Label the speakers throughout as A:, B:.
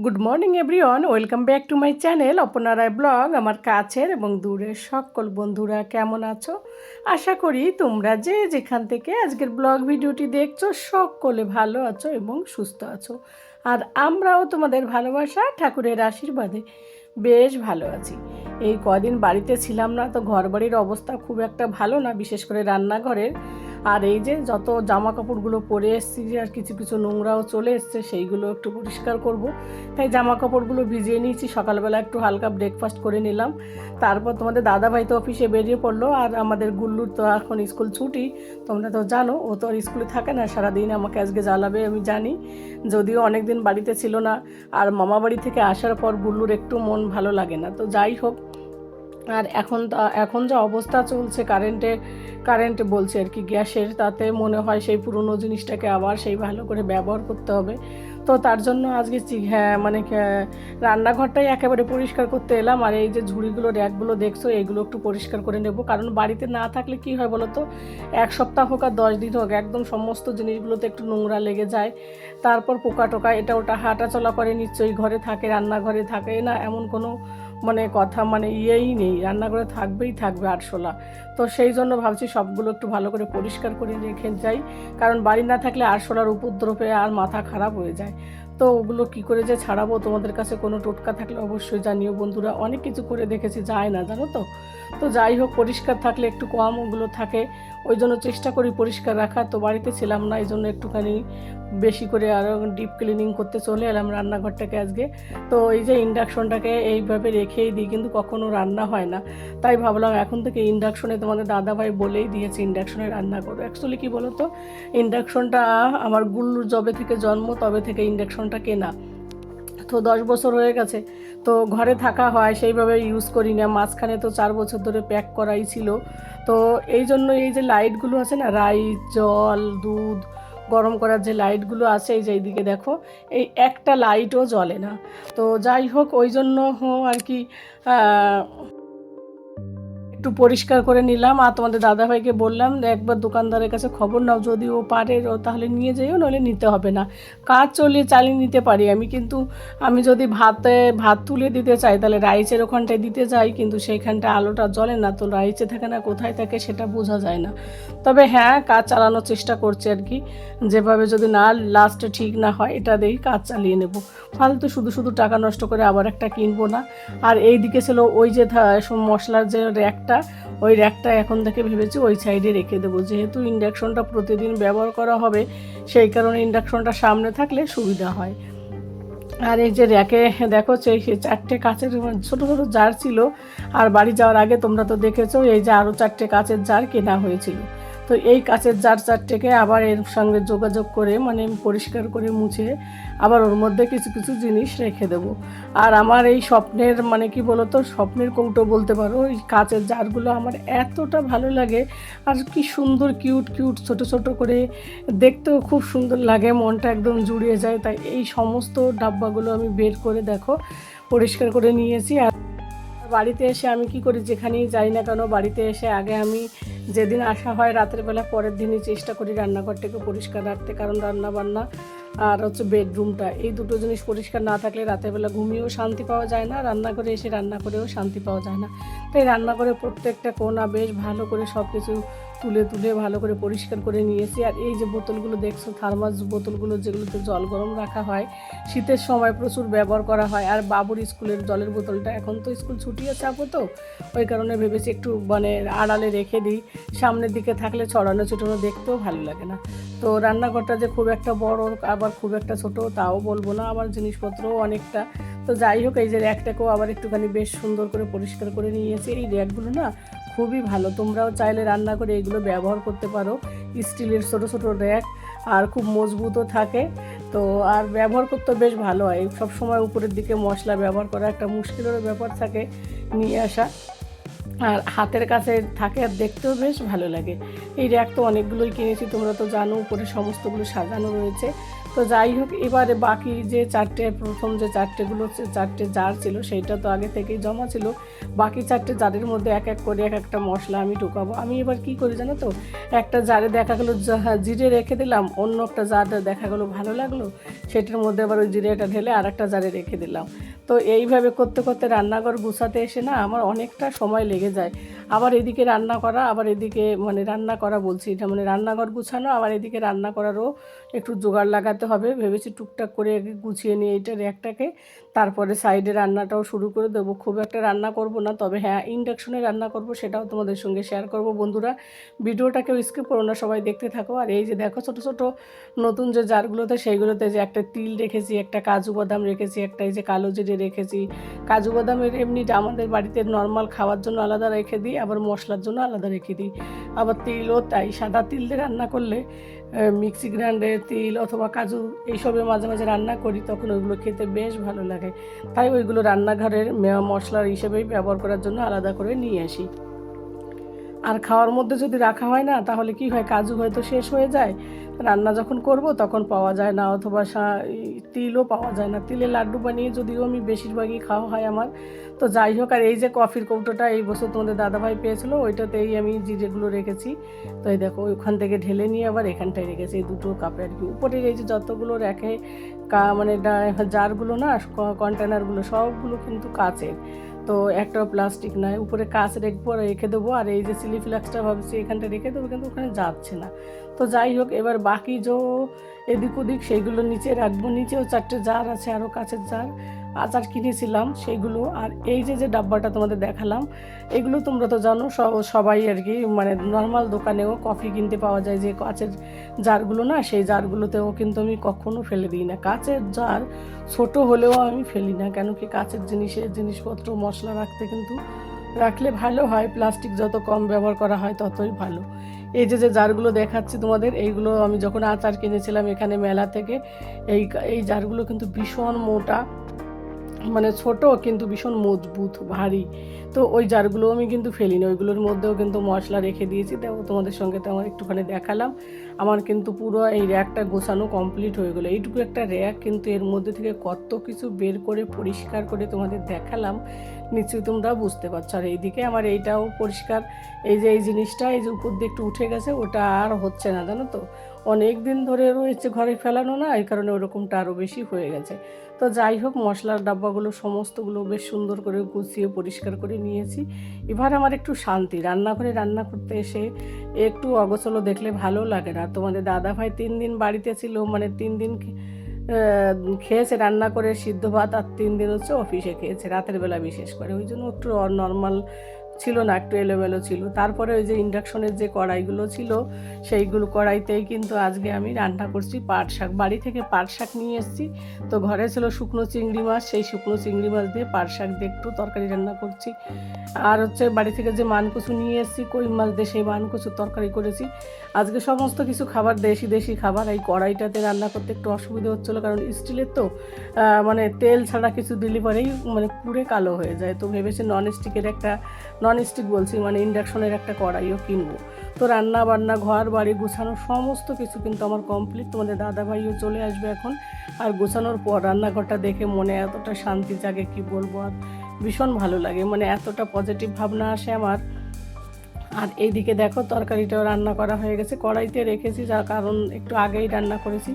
A: Good morning everyone, welcome back to my channel Aparna Roy blog. আমার কাছের এবং দূরের সকল বন্ধুরা কেমন আছো? আশা করি তোমরা যে যেখান থেকে আজকের ব্লগ ভিডিওটি দেখছো সকলে ভালো আছো এবং সুস্থ আছো। আর আমরাও তোমাদের ভালোবাসা ঠাকুরের আশীর্বাদে বেশ ভালো আছি। এই কদিন বাড়িতে ছিলাম না, তো ঘর বাড়ির অবস্থা খুব একটা ভালো না, বিশেষ করে রান্নাঘরের। আর এই যে যত জামা কাপড়গুলো পরে এসেছি, আর কিছু কিছু নোংরাও চলে এসছে, সেইগুলো একটু পরিষ্কার করব। তাই জামা কাপড়গুলো ভিজিয়ে নিয়েছি। সকালবেলা একটু হালকা ব্রেকফাস্ট করে নিলাম। তারপর তোমাদের দাদাভাই তো অফিসে বেরিয়ে পড়লো, আর আমাদের গুল্লুর তো এখন স্কুল ছুটি। তোমরা তো জানো ও তো আর স্কুলে থাকে না, সারাদিন আমাকে আজকে জ্বালাবে আমি জানি। যদিও অনেক দিন বাড়িতে ছিল না, আর মামা বাড়ি থেকে আসার পর গুল্লুর একটু মন ভালো লাগে না। তো যাই হোক, আর এখন যা অবস্থা চলছে কারেন্ট বলছে আর কি, গ্যাসের, তাতে মনে হয় সেই পুরনো জিনিসটাকে আবার সেই ভালো করে ব্যবহার করতে হবে। তো তার জন্য আজকে রান্নাঘরটাই একেবারে পরিষ্কার করতে এলাম। আর এই যে ঝুড়িগুলো র্যাকগুলো দেখছো, এইগুলো একটু পরিষ্কার করে নেব। কারণ বাড়িতে না থাকলে কি হয় বলো তো, এক সপ্তাহ হোক আর 10 দিন হোক, একদম সমস্ত জিনিসগুলোতে একটু নোংরা লেগে যায়। তারপর পোকা টোকা এটা ওটা হাঁটা চলা করে, নিশ্চয়ই ঘরে থাকে, রান্নাঘরে থাকে না এমন কোনো কথা ইয়েই নেই, রান্নাঘরে থাকবে আরশোলা। তো সেই জন্য ভাবছি সবগুলো একটু ভালো করে পরিষ্কার করে রেখে যাই, কারণ বাড়ি না থাকলে আরশোলার উপদ্রবে আর মাথা খারাপ হয়ে যায়। তো ওগুলো কি করে যে ছাড়াবো, তোমাদের কাছে কোনো টোটকা থাকলে অবশ্যই জানিও বন্ধুরা। অনেক কিছু করে দেখেছি, যায় না, জানো তো। তো যাই হোক, পরিষ্কার থাকলে একটু কম ওগুলো থাকে, ওই জন্য চেষ্টা করি পরিষ্কার রাখার। তো বাড়িতে ছিলাম না, এই জন্য একটুখানি বেশি করে আরও ডিপ ক্লিনিং করতে চলে এলাম রান্নাঘরটাকে আজকে। তো এই যে ইন্ডাকশনটাকে এইভাবে রেখেই দিই, কিন্তু কখনো রান্না হয় না। তাই ভাবলাম এখন থেকে ইন্ডাকশনে, তোমাদের দাদাভাই বলেই দিয়েছে ইন্ডাকশনে রান্না করো। অ্যাকচুয়ালি কী বলো তো, ইন্ডাকশনটা আমার গুল্লুর যবে থেকে জন্ম তবে থেকে ইন্ডাকশনটা কেনা, তো 10 বছর হয়ে গেছে। তো ঘরে থাকা হয়, সেইভাবে ইউজ করি না। মাঝখানে তো 4 বছর ধরে প্যাক করাই ছিল। তো এই জন্য এই যে লাইটগুলো আছে না, রাইস, জল, দুধ গরম করার যে লাইটগুলো আছে, এই যে এইদিকে দেখো, এই একটা লাইটও জ্বলে না। তো যাই হোক, ওই জন্য আর কি একটু পরিষ্কার করে নিলাম। আর তোমাদের দাদাভাইকে বললাম একবার দোকানদারের কাছে খবর নাও, যদি ও পারে তাহলে নিয়ে যাইও, নইলে নিতে হবে না। কাজ চালিয়ে নিতে পারি আমি, কিন্তু আমি যদি ভাত তুলে দিতে চাই তাহলে রাইসের ওখানটায় দিতে যাই, কিন্তু সেইখানটা আলোটা জ্বলে না, তো রাইসে থাকে না কোথায় থাকে সেটা বোঝা যায় না। তবে হ্যাঁ, কাজ চালানোর চেষ্টা করছি আর কি, যেভাবে যদি না লাস্টে ঠিক না হয় এটা দিয়েই কাজ চালিয়ে নেব। ফালতু শুধু টাকা নষ্ট করে আবার একটা কিনবো না। আর এই দিকে ছিল ওই যে মশলার যে র্যাকটা, ওই র্যাকটা এখন থেকে ভেবেছি ওই সাইডে রেখে দেবো, যেহেতু ইন্ডাকশনটা প্রতিদিন ব্যবহার করা হবে, সেই কারণে ইন্ডাকশনটা সামনে থাকলে সুবিধা হয়। আর এই যে র্যাকে দেখো, সেই 4টে কাচের ছোটো ছোটো জার ছিল। আর বাড়ি যাওয়ার আগে তোমরা তো দেখেছো, এই যে আরও 4টে কাচের জার কেনা হয়েছিল। তো এই কাচের জার 4টেকে আবার এর সঙ্গে যোগাযোগ করে, পরিষ্কার করে মুছে আবার ওর মধ্যে কিছু কিছু জিনিস রেখে দেবো। আর আমার এই স্বপ্নের কি বলো তো, স্বপ্নের কৌটো বলতে পারো, এই কাচের জারগুলো আমার এতটা ভালো লাগে। আর কি সুন্দর কিউট ছোটো ছোটো করে, দেখতেও খুব সুন্দর লাগে, মনটা একদম জুড়িয়ে যায়। তাই এই সমস্ত ডাব্বাগুলো আমি বের করে দেখো পরিষ্কার করে নিয়েছি। আর বাড়িতে এসে আমি কি করি, যেখানেই যাই না কেন, বাড়িতে এসে আগে আমি যেদিন আসা হয় রাতের বেলা, পরের দিনই চেষ্টা করি রান্নাঘরটাকে পরিষ্কার রাখতে। কারণ রান্নাবান্না আর বেডরুমটা, এই দুটো জিনিস পরিষ্কার না থাকলে রাতের বেলা ঘুমিয়েও শান্তি পাওয়া যায় না, রান্নাঘরে এসে রান্না করেও শান্তি পাওয়া যায় না। তাই রান্নাঘরে প্রত্যেকটা কোণা বেশ ভালো করে সব কিছু তুলে ভালো করে পরিষ্কার করে নিয়েছি। আর এই যে বোতলগুলো দেখছো, থার্মাস বোতলগুলো, যেগুলোতে জল গরম রাখা হয়, শীতের সময় প্রচুর ব্যবহার করা হয়। আর বাবুর স্কুলের জলের বোতলটা, এখন তো স্কুল ছুটি আছে তো, ওই কারণে ভেবেছি একটু আড়ালে রেখে দিই, সামনের দিকে থাকলে ছড়ানো ছিটানো দেখতেও ভালো লাগে না। তো রান্নাঘরটা যে খুব একটা বড় আবার খুব একটা ছোট তাও বলবো না, আবার জিনিসপত্রও অনেকটা। তো যাই হোক, এই যে র্যাকটাকেও আবার একটুখানি বেশ সুন্দর করে পরিষ্কার করে নিয়েছি। এই র্যাকগুলো না খুবই ভালো, তোমরাও চাইলে রান্না করে এগুলো ব্যবহার করতে পারো। স্টিলের ছোটো ছোটো র্যাক, আর খুব মজবুতও থাকে। তো আর ব্যবহার করতে বেশ ভালো হয়। সব সময় উপরের দিকে মশলা ব্যবহার করা একটা মুশকিলেরও ব্যাপার থাকে নিয়ে আসা, আর হাতের কাছে থাকে, আর দেখতেও বেশ ভালো লাগে। এই র্যাক তো অনেকগুলোই কিনেছি, তোমরা তো জানো, উপরে সমস্তগুলো সাজানো রয়েছে। তো যাই হোক, এবারে বাকি যে প্রথম যে চারটে জার ছিল সেইটা তো আগে থেকেই জমা ছিল। বাকি 4টে জারের মধ্যে এক এক করে এক একটা মশলা আমি ঢুকাবো। আমি এবার কি করি জানো তো, একটা জারে দেখা গেলো জিরে রেখে দিলাম, অন্য একটা জার দেখা গেলো ভালো লাগলো, সেটার মধ্যে আবার ওই জিরেটা ঢেলে আর একটা জারে রেখে দিলাম। তো এইভাবে করতে করতে রান্নাঘর গুছাতে এসে না আমার অনেকটা সময় লেগে যায়। আবার এদিকে রান্না করা, আবার এদিকে রান্না করা বলছি, এটা রান্নাঘর গুছানো, আবার এদিকে রান্না করারও একটু জোগাড় লাগাতে হবে। ভেবেছি টুকটাক করে গুছিয়ে নিয়ে এইটা র্যাকটাকে, তারপরে সাইডে রান্নাটাও শুরু করে দেবো। খুব একটা রান্না করব না, তবে হ্যাঁ ইন্ডাকশনে রান্না করব, সেটাও তোমাদের সঙ্গে শেয়ার করব। বন্ধুরা, ভিডিওটাকেও স্কিপ করো না, সবাই দেখতে থাকো। আর এই যে দেখো ছোটো ছোটো নতুন যে জারগুলোতে, সেইগুলোতে যে একটা তিল রেখেছি, একটা কাজু বাদাম রেখেছি, একটা এই যে কালো জিরে রেখেছি। কাজু বাদামের এমনিটা আমাদের বাড়িতে নর্মাল খাওয়ার জন্য আলাদা রেখে দিই, আবার মশলার জন্য আলাদা রেখে দিই। আবার তিলও তাই, সাদা তিল দিয়ে রান্না করলে মিক্সি গ্রাইন্ডারের তিল অথবা কাজু এইসবের মাঝে মাঝে রান্না করি, তখন ওইগুলো খেতে বেশ ভালো লাগে। তাই ওইগুলো রান্নাঘরের মশলার হিসেবেই ব্যবহার করার জন্য আলাদা করে নিয়ে আসি। আর খাওয়ার মধ্যে যদি রাখা হয় না, তাহলে কি হয়, কাজু হয়তো শেষ হয়ে যায়, রান্না যখন করব তখন পাওয়া যায় না, অথবা তিলও পাওয়া যায় না। তিলের লাড্ডু বানিয়ে যদিও আমি বেশিরভাগই খাওয়া হয় আমার। তো যাই হোক, আর এই যে কফির কৌটোটা এই বছর তোমাদের দাদাভাই পেয়েছিল, ওইটাতেই আমি জিরেগুলো রেখেছি। তো এই দেখো, ওইখান থেকে ঢেলে নিয়ে আবার এখানটায় রেখেছি, এই দুটো কাপে আর কি। উপরের এই যে যতগুলো রেখে জারগুলো না, কন্টেনারগুলো সবগুলো কিন্তু কাচের, তো একটাও প্লাস্টিক নয়। উপরে কাঁচ রেখে দেবো, আর এই যে চিলি ফ্লেক্সটা ভাবছি এখানটা রেখে দেবো, কিন্তু ওখানে যাচ্ছে না। তো যাই হোক, এবার বাকি এদিক ওদিক সেইগুলো নিচে রাখবো। নিচেও 4টে জার আছে, আরও কাঁচের জার, আচার কিনেছিলাম সেইগুলো। আর এই যে ডাব্বাটা তোমাদের দেখালাম, এগুলো তোমরা তো জানো সবাই আর কি, নর্মাল দোকানেও কফি কিনতে পাওয়া যায় যে কাঁচের জারগুলো না, সেই জারগুলোতেও কিন্তু আমি কখনো ফেলে দিই না। কাঁচের জার ছোট হলেও আমি ফেলি না, কেন কি কাঁচের জিনিসপত্র মশলা রাখলে ভালো হয়। প্লাস্টিক যত কম ব্যবহার করা হয় ততই ভালো। এই যে জারগুলো দেখাচ্ছি তোমাদের, এইগুলো আমি যখন আচার কিনেছিলাম এখানে মেলা থেকে, এই জারগুলো কিন্তু ভীষণ মোটা, ছোট কিন্তু ভীষণ মজবুত ভারী। তো ওই জারগুলো আমি কিন্তু ফেলিনি, ওইগুলোর মধ্যেও কিন্তু মশলা রেখে দিয়েছি। দেখো, তোমাদের সঙ্গে তো আমার একটুখানি দেখালাম। আমার কিন্তু পুরো এই র্যাকটা গোছানো কমপ্লিট হয়ে গেলো। এইটুকু একটা র্যাক, কিন্তু এর মধ্যে থেকে কত কিছু বের করে পরিষ্কার করে তোমাদের দেখালাম, নিশ্চয়ই তোমরা বুঝতে পারছো। আর এইদিকে আমার এইটাও পরিষ্কার, এই যে এই জিনিসটা এই যে উপর দিয়ে একটু উঠে গেছে, ওটা আর হচ্ছে না, জানো তো, অনেক দিন ধরে রয়েছে ঘরে ফেলানো না, এই কারণে ওরকমটা আরও বেশি হয়ে গেছে। তো যাই হোক, মশলার ডাব্বাগুলো সমস্তগুলো বেশ সুন্দর করে গুছিয়ে পরিষ্কার করে নিয়েছি। এবার আমার একটু শান্তি, রান্নাঘরে রান্না করতে এসে একটু অগোছালো দেখলে ভালো লাগে না। তোমাদের দাদাভাই 3 দিন বাড়িতে ছিল, 3 দিন খেয়েছে রান্না করে সিদ্ধ ভাত, আর 3 দিন হচ্ছে অফিসে খেয়েছে রাতের বেলা বিশেষ করে, ওই জন্য একটু নর্মাল ছিল না, একটু এলোমেলো ছিল। তারপরে ওই যে ইন্ডাকশনের যে কড়াইগুলো ছিল, সেইগুলো কড়াইতেই কিন্তু আজকে আমি রান্না করছি পাট শাক। বাড়ি থেকে পাট শাক নিয়ে এসেছি, তো ঘরে ছিল শুকনো চিংড়ি মাছ, সেই শুকনো চিংড়ি মাছ দিয়ে পাট শাক দিয়ে একটু তরকারি রান্না করছি। আর হচ্ছে বাড়ি থেকে যে মানকচু নিয়ে এসেছি কই মাছ দিয়ে, সেই মানকচুর তরকারি করেছি। আজকে সমস্ত কিছু খাবার দেশি খাবার। এই কড়াইটাতে রান্না করতে একটু অসুবিধা হচ্ছিলো, কারণ স্টিলের তো তেল ছাড়া কিছু দিলে পরেই পুরে কালো হয়ে যায়। তো ভেবেছি ননস্টিক বলছি, ইন্ডাকশনের একটা কড়াইও কিনবো। তো রান্না বান্না, ঘর বাড়ি গোছানো সমস্ত কিছু কিন্তু আমার কমপ্লিট। তোমাদের দাদাভাইও চলে আসবে এখন, আর গোছানোর পর রান্নাঘরটা দেখে মনে এতটা শান্তি জাগে কি বলবো, আর ভীষণ ভালো লাগে, এতটা পজিটিভ ভাবনা আসে আমার। আর এইদিকে দেখো, তরকারিটাও রান্না করা হয়ে গেছে, কড়াইতে রেখেছি, যার কারণ একটু আগেই রান্না করেছি।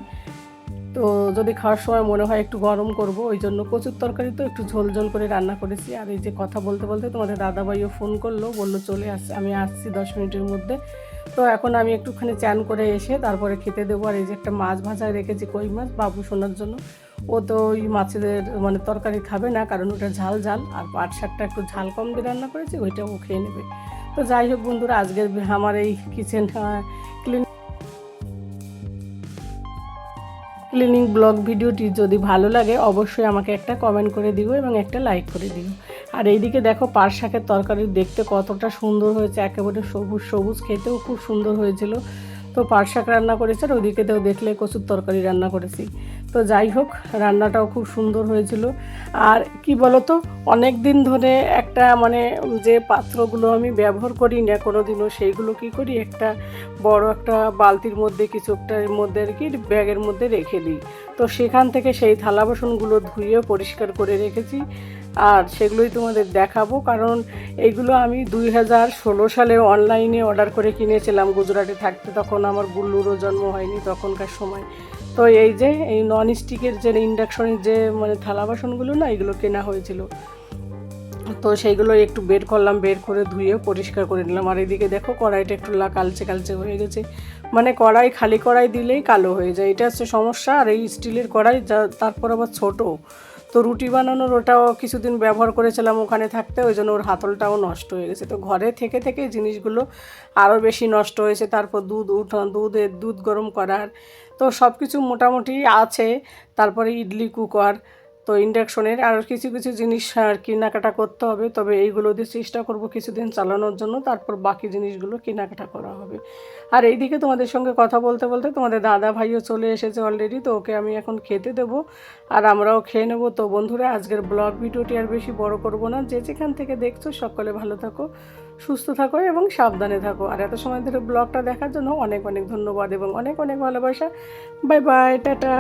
A: তো যদি খাওয়ার সময় মনে হয় একটু গরম করব, ওই জন্য কচুর তরকারি তো একটু ঝোল ঝোল করে রান্না করেছি। আর এই যে কথা বলতে বলতে তোমাদের দাদাভাইও ফোন করলো, বললো চলে আসছে, আমি আসছি 10 মিনিটের মধ্যে। তো এখন আমি একটুখানি চান করে এসে তারপরে খেতে দেবো। আর এই যে একটা মাছ ভাজায় রেখেছি, কই মাছ, বাবু শোনার জন্য। ও তো ওই মাছের তরকারি খাবে না, কারণ ওটা ঝাল, আর পাট শাকটা একটু ঝাল কম দিয়ে রান্না করেছি, ওইটা ও খেয়ে নেবে। তো যাই হোক বন্ধুরা, আজকের আমার এই কিচেন ক্লিনিং ব্লগ ভিডিওটি যদি ভালো লাগে অবশ্যই আমাকে একটা কমেন্ট করে দিও এবং একটা লাইক করে দিও। আর এইদিকে দেখো, পাট শাকের তরকারি দেখতে কতটা সুন্দর হয়েছে, একেবারে সবুজ সবুজ, খেতেও খুব সুন্দর হয়েছিল। তো পাট শাক রান্না করেছে, আর ওইদিকে তো দেখলে কচুর তরকারি রান্না করেছি। তো যাই হোক, রান্নাটাও খুব সুন্দর হয়েছিল। আর কি বলো তো, অনেক দিন ধরে একটা মানে যে পাত্রগুলো আমি ব্যবহার করি না কোনো দিনও, সেইগুলো কি করি, একটা বড় একটা বালতির মধ্যে কিছু একটার মধ্যে আর কি ব্যাগের মধ্যে রেখে দিই। তো সেখান থেকে সেই থালা বাসনগুলো ধুয়ে পরিষ্কার করে রেখেছি, আর সেগুলোই তোমাদের দেখাবো। কারণ এইগুলো আমি 2016 সালে অনলাইনে অর্ডার করে কিনেছিলাম গুজরাটে থাকতে, তখন আমার গুল্লুরও জন্ম হয়নি তখনকার সময়। তো এই যে এই নন স্টিকের যে ইন্ডাকশনের যে মানে থালা বাসনগুলো না, এগুলো কেনা হয়েছিল। তো সেইগুলো একটু বের করলাম, বের করে ধুয়ে পরিষ্কার করে নিলাম। আর এদিকে দেখো কড়াইটা একটু কালচে কালচে হয়ে গেছে, মানে কড়াই খালি কড়াই দিলেই কালো হয়ে যায়, এটা হচ্ছে সমস্যা। আর এই স্টিলের কড়াই তারপর আবার ছোটো, তো রুটি বানানোর ওটাও কিছুদিন ব্যবহার করেছিলাম ওখানে থাকতে, ওই জন্য ওর হাতলটাও নষ্ট হয়ে গেছে। তো ঘরে থেকে থেকে জিনিসগুলো আরও বেশি নষ্ট হয়েছে। তারপর দুধ গরম করার তো সব কিছু মোটামুটি আছে। তারপরে ইডলি কুকার, তো ইন্ডাকশনের আর কিছু কিছু জিনিস আর কেনাকাটা করতে হবে। তবে এইগুলো দিয়ে চেষ্টা করব কিছুদিন চালানোর জন্য, তারপর বাকি জিনিসগুলো কেনাকাটা করা হবে। আর এইদিকে তোমাদের সঙ্গে কথা বলতে বলতে তোমাদের দাদা ভাইও চলে এসেছে অলরেডি, তো ওকে আমি এখন খেতে দেবো আর আমরাও খেয়ে নেবো। তো বন্ধুরা, আজকের ব্লগ ভিডিওটি আর বেশি বড় করব না। যে যেখান থেকে দেখছো সকলে ভালো থাকো, সুস্থ থাকো এবং সাবধানে থাকো। আর এত সময় ধরে ব্লগটা দেখার জন্য অনেক অনেক ধন্যবাদ এবং অনেক অনেক ভালোবাসা। Bye bye, tata.